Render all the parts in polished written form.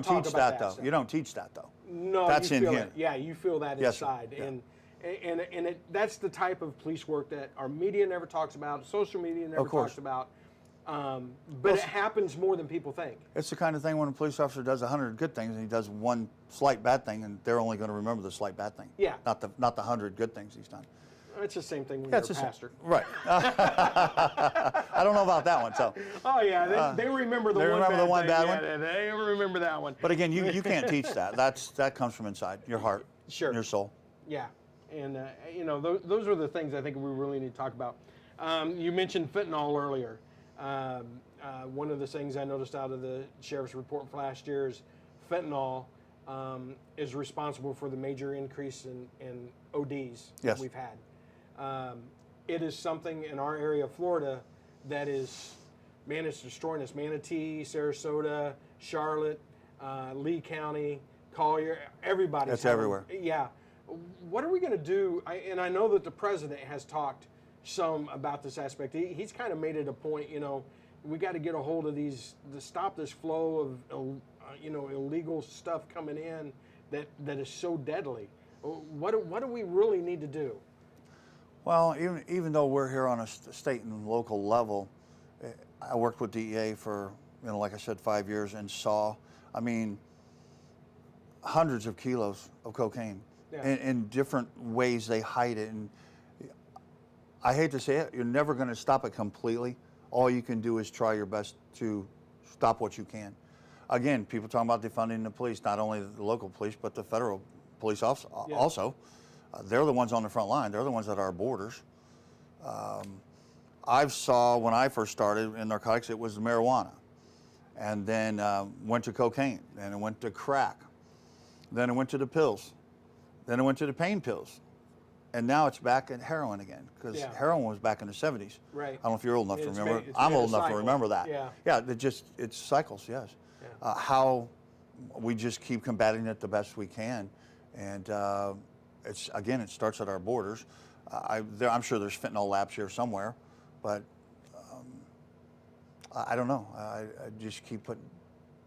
don't teach that though. You don't teach that though. No, that's you feel in here. it. Yeah, you feel that Yes, sir. inside, Yeah. and that's the type of police work that our media never talks about, social media never talks about. But it happens more than people think. It's the kind of thing when a police officer does 100 good things and he does one slight bad thing, and they're only going to remember the slight bad thing. Yeah. Not the 100 good things he's done. It's the same thing when you're a pastor. Right. I don't know about that one. So. Oh yeah, they remember the one bad one. Yeah, they remember that one. But again, you can't teach that. That comes from inside your heart, your soul. Yeah, and those are the things I think we really need to talk about. You mentioned fentanyl earlier. One of the things I noticed out of the sheriff's report from last year is fentanyl is responsible for the major increase in ODs that we've had. It is something in our area of Florida that is, man, it's destroying us. Manatee, Sarasota, Charlotte, Lee County, Collier, everybody. It's everywhere. Yeah. What are we going to do? And I know that the president has talked some about this aspect. He's kind of made it a point, we got to get a hold of to stop this flow of, illegal stuff coming in that is so deadly. What do we really need to do? Well, even though we're here on a state and local level, I worked with DEA for, like I said, 5 years and saw, hundreds of kilos of cocaine in different ways they hide it. And I hate to say it, you're never going to stop it completely. All you can do is try your best to stop what you can. Again, people talking about defunding the police, not only the local police, but the federal police also. They're the ones on the front line. They're the ones at our borders. I saw when I first started in narcotics, it was marijuana. And then went to cocaine. Then it went to crack. Then it went to the pills. Then it went to the pain pills. And now it's back at heroin again, because heroin was back in the 70s. Right. I don't know if you're old enough to remember. I'm old enough to remember that. Yeah. Yeah, it cycles, yes. Yeah. How we just keep combating it the best we can. And it starts at our borders. I'm sure there's fentanyl labs here somewhere, but I don't know. I just keep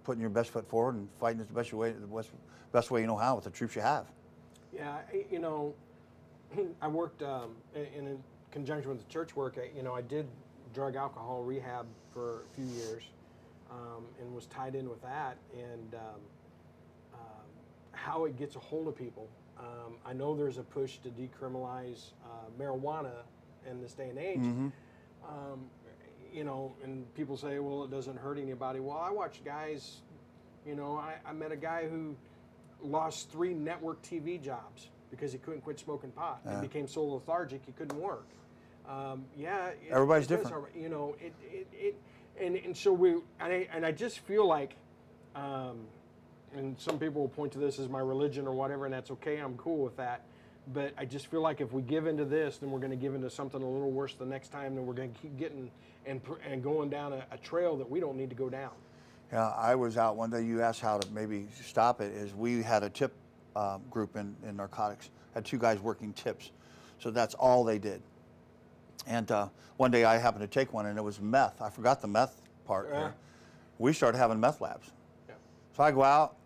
putting your best foot forward and fighting it the best way you know how with the troops you have. Yeah, I worked in conjunction with the church work. I did drug alcohol rehab for a few years, and was tied in with that, and how it gets a hold of people. I know there's a push to decriminalize marijuana in this day and age. Mm-hmm. And people say, well, it doesn't hurt anybody. Well, I watched guys, I met a guy who lost 3 network TV jobs because he couldn't quit smoking pot. He became so lethargic he couldn't work. Everybody's different. I just feel like, and some people will point to this as my religion or whatever, and that's okay. I'm cool with that. But I just feel like if we give into this, then we're going to give into something a little worse the next time, and we're going to keep getting and going down a trail that we don't need to go down. Yeah, I was out one day. You asked how to maybe stop it. Is we had a tip group in narcotics. Had 2 guys working tips, so that's all they did. And one day I happened to take one, and it was meth. I forgot the meth part there. We started having meth labs. Yeah. So I go out,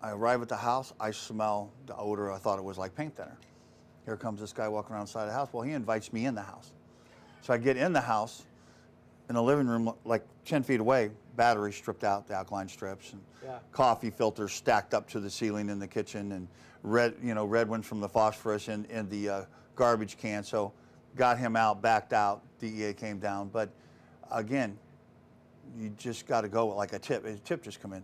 I arrive at the house, I smell the odor. I thought it was like paint thinner. Here comes this guy walking around the side of the house. Well, he invites me in the house. So I get in the house, in the living room, like 10 feet away, batteries stripped out, the alkaline strips, and coffee filters stacked up to the ceiling in the kitchen, and red ones from the phosphorus in the garbage can. So got him out, backed out, DEA came down. But again, you just got to go like a tip. A tip just come in.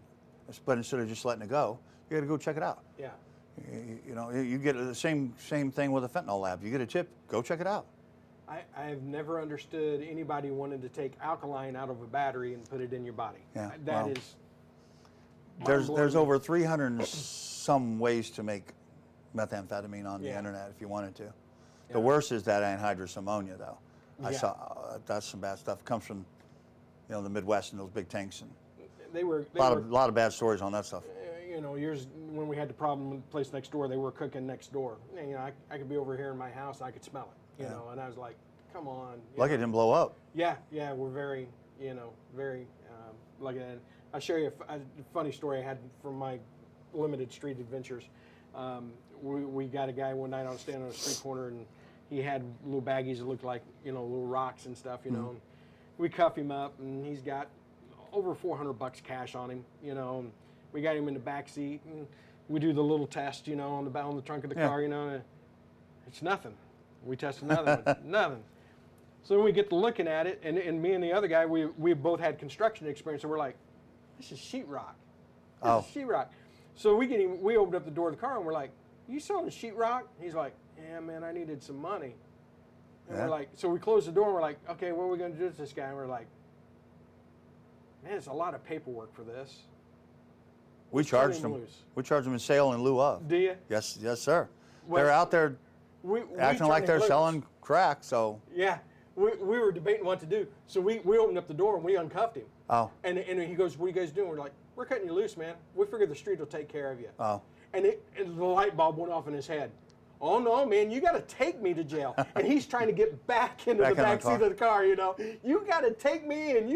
But instead of just letting it go, you got to go check it out. Yeah. You get the same thing with a fentanyl lab. You get a tip, go check it out. I've never understood anybody wanting to take alkaline out of a battery and put it in your body. Yeah. There's over 300 and some ways to make methamphetamine on the internet if you wanted to. Yeah. The worst is that anhydrous ammonia, though. I saw that's some bad stuff. It comes from the Midwest and those big tanks, and they were a lot of bad stories on that stuff. Years when we had the problem with the place next door, they were cooking next door. I could be over here in my house and I could smell it. And I was like, come on. Lucky it didn't blow up. Yeah, we're very, very lucky. I'll share you a funny story I had from my limited street adventures. We got a guy one night, I was standing on a street corner, and he had little baggies that looked like, little rocks and stuff, And we cuff him up, and he's got over $400 cash on him, and we got him in the back seat, and we do the little test, on the trunk of the car, and it's nothing. We test another one, nothing. So then we get to looking at it, and me and the other guy, we both had construction experience, and we're like, this is sheetrock. This is sheetrock. So we opened up the door of the car, and we're like, you selling sheetrock? He's like, yeah, man, I needed some money. And we're like, so we closed the door, and we're like, okay, what are we going to do with this guy? And we're like, man, it's a lot of paperwork for this. We charged them. We charged them in sale in lieu of. Do you? Yes, sir. Well, they're out there acting like they're selling crack. So yeah, we were debating what to do. So we opened up the door and we uncuffed him. Oh. And he goes, "What are you guys doing?" We're like, "We're cutting you loose, man. We figure the street will take care of you." Oh. And the light bulb went off in his head. Oh no, man! You got to take me to jail. And he's trying to get back into the back seat of the car. You got to take me, and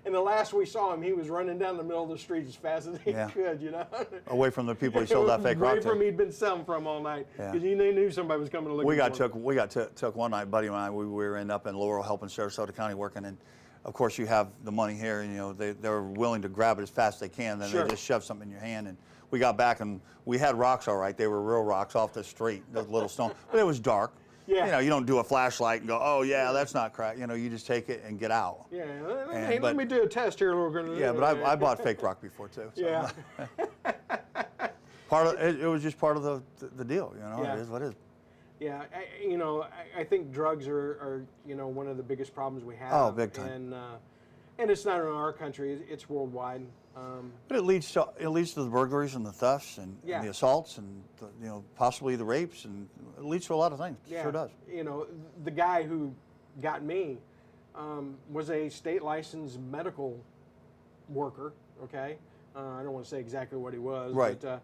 And the last we saw him, he was running down the middle of the street as fast as he could. Away from the people he sold that fake rock to. Away from he'd been selling from all night because he knew somebody was coming to look. We got took up one night, we were up in Laurel helping Sarasota County working, and of course you have the money here, and they're willing to grab it as fast as they can. Then they just shove something in your hand, and we got back and we had rocks, all right. They were real rocks off the street, those little stones, but it was dark. Yeah. You don't do a flashlight and go, oh yeah, that's not crack. You just take it and get out. Yeah. Hey, let me do a test here. But I bought fake rock before too. So. Yeah. It was just part of the deal. It is what it is. Yeah, I think drugs are one of the biggest problems we have. Oh, big time. And it's not in our country; it's worldwide. But it leads to the burglaries and the thefts and the assaults and possibly the rapes, and it leads to a lot of things. It sure does. The guy who got me was a state licensed medical worker. Okay, I don't want to say exactly what he was, right? But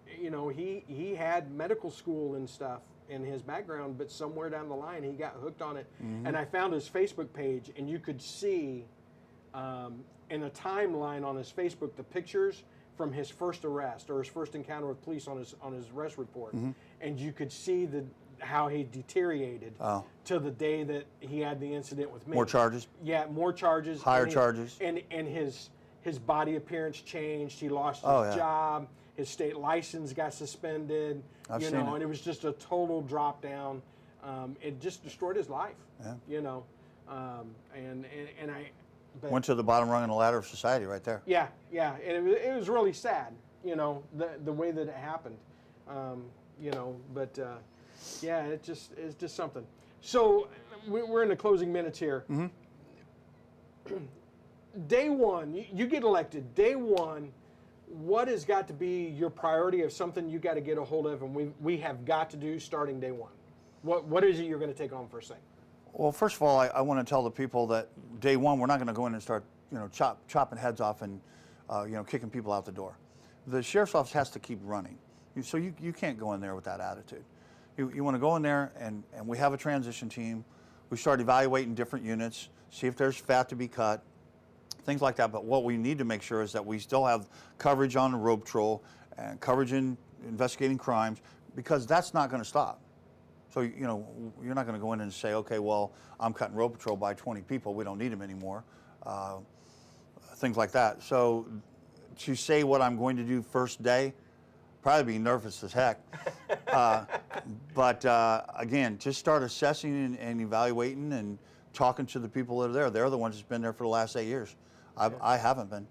he had medical school and stuff in his background, but somewhere down the line he got hooked on it. Mm-hmm. And I found his Facebook page, and you could see in a timeline on his Facebook the pictures from his first arrest or his first encounter with police on his arrest report. Mm-hmm. And you could see how he deteriorated to the day that he had the incident with me. More charges? Yeah, more charges. Higher charges. And his body appearance changed. He lost his job. His state license got suspended. I've seen it. And it was just a total drop down. It just destroyed his life. Yeah. And I went to the bottom rung of the ladder of society right there. Yeah, and it was really sad. The way that it happened. It's just something. So we're in the closing minutes here. Mm-hmm. Day one, you get elected. Day one. What has got to be your priority of something you got to get a hold of, and we have got to do starting day one? What is it you're going to take on first thing? Well, first of all, I want to tell the people that day one we're not going to go in and start chopping heads off and kicking people out the door. The sheriff's office has to keep running, so you can't go in there with that attitude. You want to go in there and we have a transition team. We start evaluating different units, see if there's fat to be cut. Things like that, but what we need to make sure is that we still have coverage on the road patrol and coverage in investigating crimes, because that's not going to stop. So, you're not going to go in and say, okay, well, I'm cutting road patrol by 20 people. We don't need them anymore. Things like that. So to say what I'm going to do first day, probably be nervous as heck. But again, just start assessing and evaluating and talking to the people that are there. They're the ones that's been there for the last 8 years. I haven't been.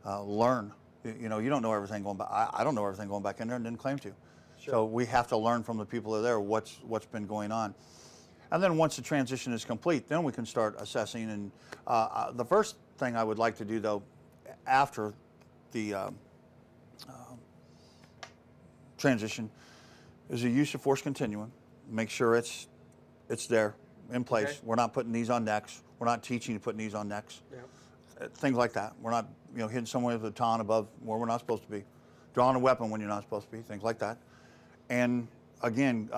Learn. You don't know everything going back. I don't know everything going back in there and didn't claim to. Sure. So we have to learn from the people that are there what's been going on. And then once the transition is complete, then we can start assessing. And the first thing I would like to do, though, after the transition is a use of force continuum. Make sure it's there, in place. Okay. We're not putting these on necks. We're not teaching to put these on necks. Yep. Things like that. We're not, hitting someone with a baton above where we're not supposed to be. Drawing a weapon when you're not supposed to be. Things like that. And again,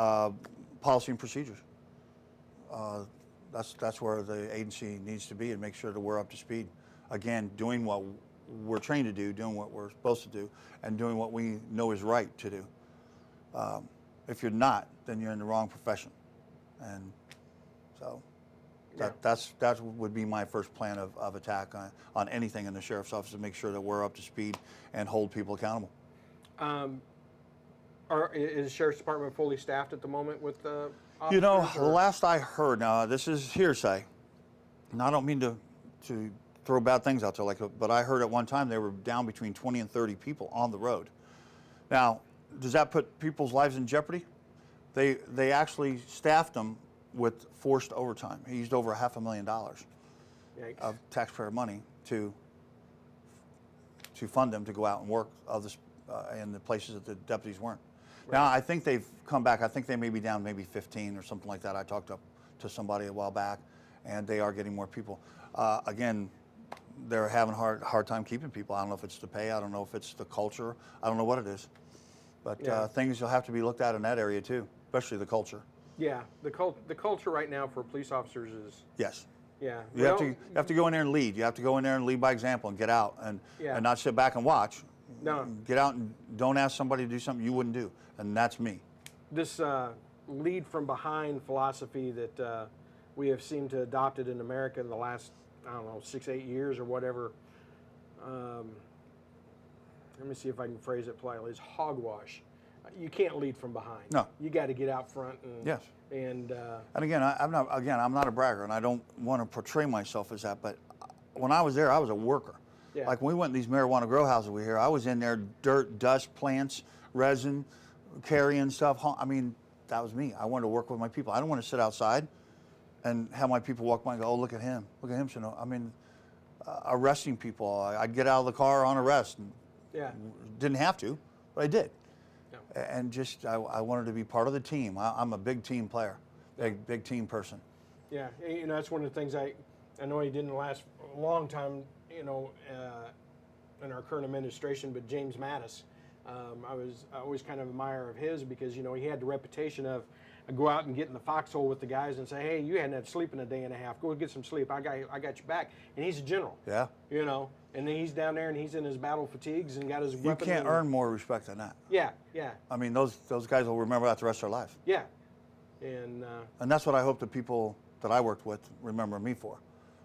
policy and procedures. That's where the agency needs to be, and make sure that we're up to speed. Again, doing what we're trained to do, doing what we're supposed to do, and doing what we know is right to do. If you're not, then you're in the wrong profession. And so that would be my first plan of attack on anything in the sheriff's office, to make sure that we're up to speed and hold people accountable. Is the sheriff's department fully staffed at the moment with officers? You know, the last I heard, now this is hearsay, and I don't mean to throw bad things out there, but I heard at one time they were down between 20 and 30 people on the road. Now, does that put people's lives in jeopardy? They actually staffed them with forced overtime. He used over $500,000 of taxpayer money to fund them to go out and work in the places that the deputies weren't. Right. Now, I think they've come back. I think they may be down maybe 15 or something like that. I talked to somebody a while back, and they are getting more people. Again, they're having a hard time keeping people. I don't know if it's the pay. I don't know if it's the culture. I don't know what it is. But things will have to be looked at in that area too, especially the culture. Yeah, the culture right now for police officers is... Yes. Yeah. You have to go in there and lead. You have to go in there and lead by example and get out and not sit back and watch. No. Get out and don't ask somebody to do something you wouldn't do, and that's me. This lead from behind philosophy that we have seemed to adopt it in America in the last, I don't know, 6-8 years or whatever. Let me see if I can phrase it politely. It's hogwash. You can't lead from behind. No. You got to get out front. And, yes. And again, I'm not a bragger, and I don't want to portray myself as that. But when I was there, I was a worker. Yeah. Like when we went in these marijuana grow houses we hear, I was in there, dirt, dust, plants, resin, carrying stuff. I mean, that was me. I wanted to work with my people. I don't want to sit outside and have my people walk by and go, "Oh, look at him, So, no, I mean, arresting people. I'd get out of the car on arrest. And didn't have to, but I did. Yeah. And just I wanted to be part of the team. I'm a big team player, big team person. Yeah, you know, that's one of the things I know he didn't last a long time, you know, in our current administration, but James Mattis, I always kind of admire of his because, you know, he had the reputation of go out and get in the foxhole with the guys and say, hey, you hadn't had sleep in a day and a half. Go get some sleep. I got your back. And he's a general. Yeah. You know, and then he's down there and he's in his battle fatigues and got his weapon. You can't earn more respect than that. Yeah, yeah. I mean, those guys will remember that the rest of their life. Yeah. And that's what I hope the people that I worked with remember me for.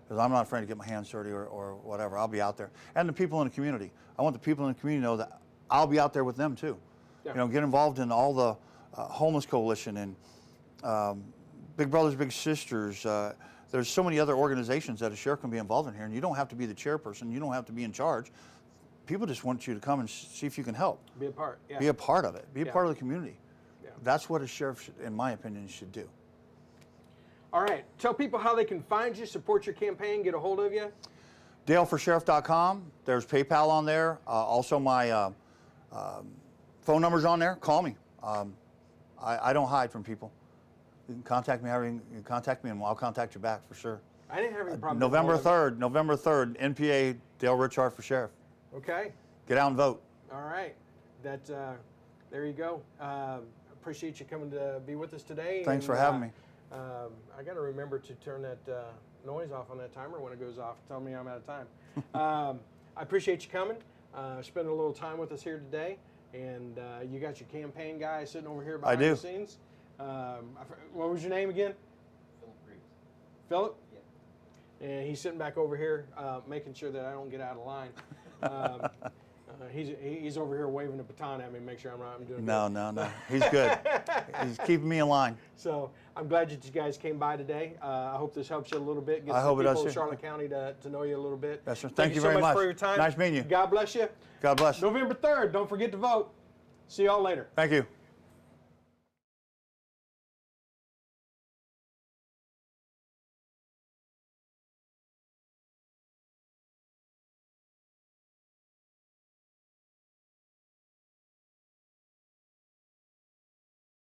Because I'm not afraid to get my hands dirty or whatever. I'll be out there. And the people in the community. I want the people in the community to know that I'll be out there with them too. Yeah. You know, get involved in all the homeless coalition and Big Brothers Big Sisters. There's so many other organizations that a sheriff can be involved in here, and you don't have to be the chairperson. You don't have to be in charge. People just want you to come and see if you can help. Be a part. Yeah. Be a part of it. Be a part of the community. Yeah. That's what a sheriff, in my opinion, should do. All right. Tell people how they can find you, support your campaign, get a hold of you. DaleForSheriff.com. There's PayPal on there. Also, my phone number's on there. Call me. I don't hide from people. You can contact me. You can contact me, and I'll contact you back for sure. I didn't have any problem. November 3rd, NPA, Dale Ritchhart for sheriff. Okay. Get out and vote. All right. There you go. Appreciate you coming to be with us today. Thanks for having me. I got to remember to turn that noise off on that timer when it goes off. Tell me I'm out of time. I appreciate you coming, spending a little time with us here today. And you got your campaign guy sitting over here behind the scenes. What was your name again? Philip Reeves. Philip? Yeah. And he's sitting back over here making sure that I don't get out of line. He's over here waving a baton at me, make sure I'm doing good. No. He's good. He's keeping me in line. So I'm glad that you guys came by today. I hope this helps you a little bit. I hope it does people too. in Charlotte County to know you a little bit. Yes, sir. Thank you very much for your time. Nice meeting you. God bless you. God bless. November 3rd, don't forget to vote. See y'all later. Thank you.